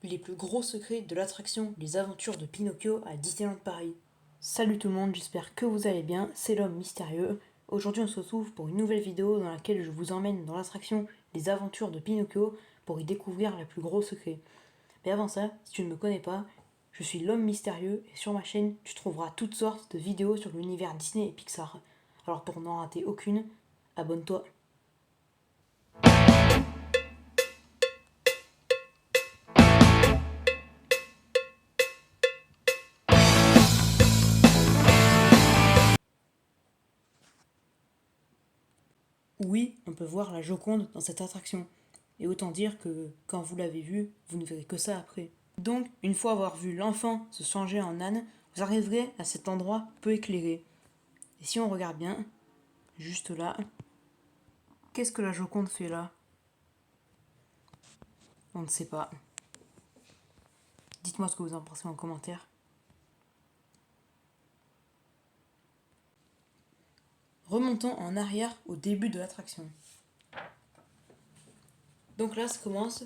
les plus gros secrets de l'attraction Les Aventures de Pinocchio à Disneyland Paris. Salut tout le monde, j'espère que vous allez bien, c'est l'homme mystérieux. Aujourd'hui on se retrouve pour une nouvelle vidéo dans laquelle je vous emmène dans l'attraction Les Aventures de Pinocchio pour y découvrir les plus gros secrets. Mais avant ça, si tu ne me connais pas, je suis l'homme mystérieux et sur ma chaîne tu trouveras toutes sortes de vidéos sur l'univers Disney et Pixar. Alors pour n'en rater aucune, abonne-toi. Oui, on peut voir la Joconde dans cette attraction. Et autant dire que quand vous l'avez vue, vous ne verrez que ça après. Donc, une fois avoir vu l'enfant se changer en âne, vous arriverez à cet endroit peu éclairé. Et si on regarde bien, juste là, qu'est-ce que la Joconde fait là? On ne sait pas. Dites-moi ce que vous en pensez en commentaire. Remontons en arrière au début de l'attraction. Donc là, ça commence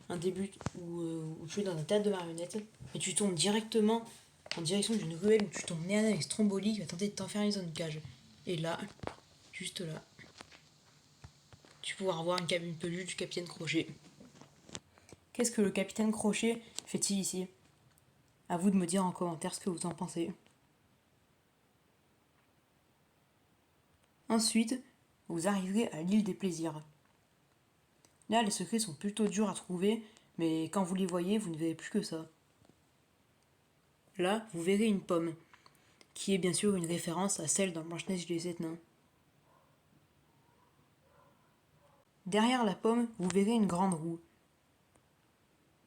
un début où tu es dans un théâtre de marionnettes et tu tombes directement en direction d'une ruelle où tu tombes nez à nez avec Stromboli qui va tenter de t'enfermer dans une cage. Et là, juste là, tu pourras voir une peluche du capitaine Crochet. Qu'est-ce que le capitaine Crochet fait-il ici? À vous de me dire en commentaire ce que vous en pensez. Ensuite, vous arriverez à l'île des plaisirs. Là, les secrets sont plutôt durs à trouver, mais quand vous les voyez, vous ne verrez plus que ça. Là, vous verrez une pomme, qui est bien sûr une référence à celle dans Blanche-Neige et les 7 nains. Derrière la pomme, vous verrez une grande roue.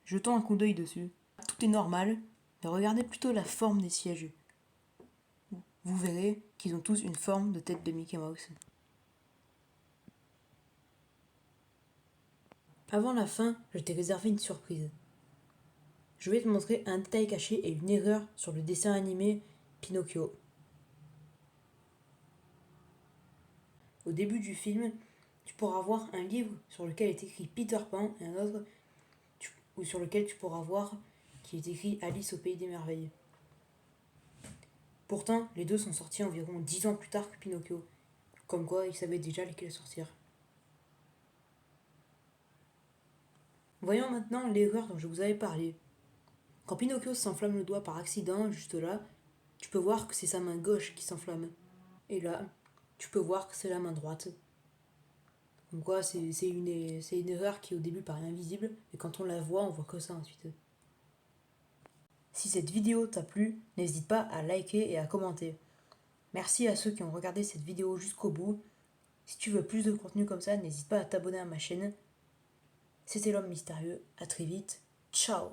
Jetons un coup d'œil dessus. Tout est normal, mais regardez plutôt la forme des sièges. Vous verrez qu'ils ont tous une forme de tête de Mickey Mouse. Avant la fin, je t'ai réservé une surprise. Je vais te montrer un détail caché et une erreur sur le dessin animé Pinocchio. Au début du film, tu pourras voir un livre sur lequel est écrit Peter Pan et un autre sur lequel tu pourras voir qui est écrit Alice au Pays des Merveilles. Pourtant, les deux sont sortis environ 10 ans plus tard que Pinocchio. Comme quoi, ils savaient déjà lesquels sortir. Voyons maintenant l'erreur dont je vous avais parlé. Quand Pinocchio s'enflamme le doigt par accident, juste là, tu peux voir que c'est sa main gauche qui s'enflamme. Et là, tu peux voir que c'est la main droite. Comme quoi, c'est une erreur qui au début paraît invisible, et quand on la voit, on voit que ça ensuite. Si cette vidéo t'a plu, n'hésite pas à liker et à commenter. Merci à ceux qui ont regardé cette vidéo jusqu'au bout. Si tu veux plus de contenu comme ça, n'hésite pas à t'abonner à ma chaîne. C'était l'homme mystérieux, à très vite, ciao.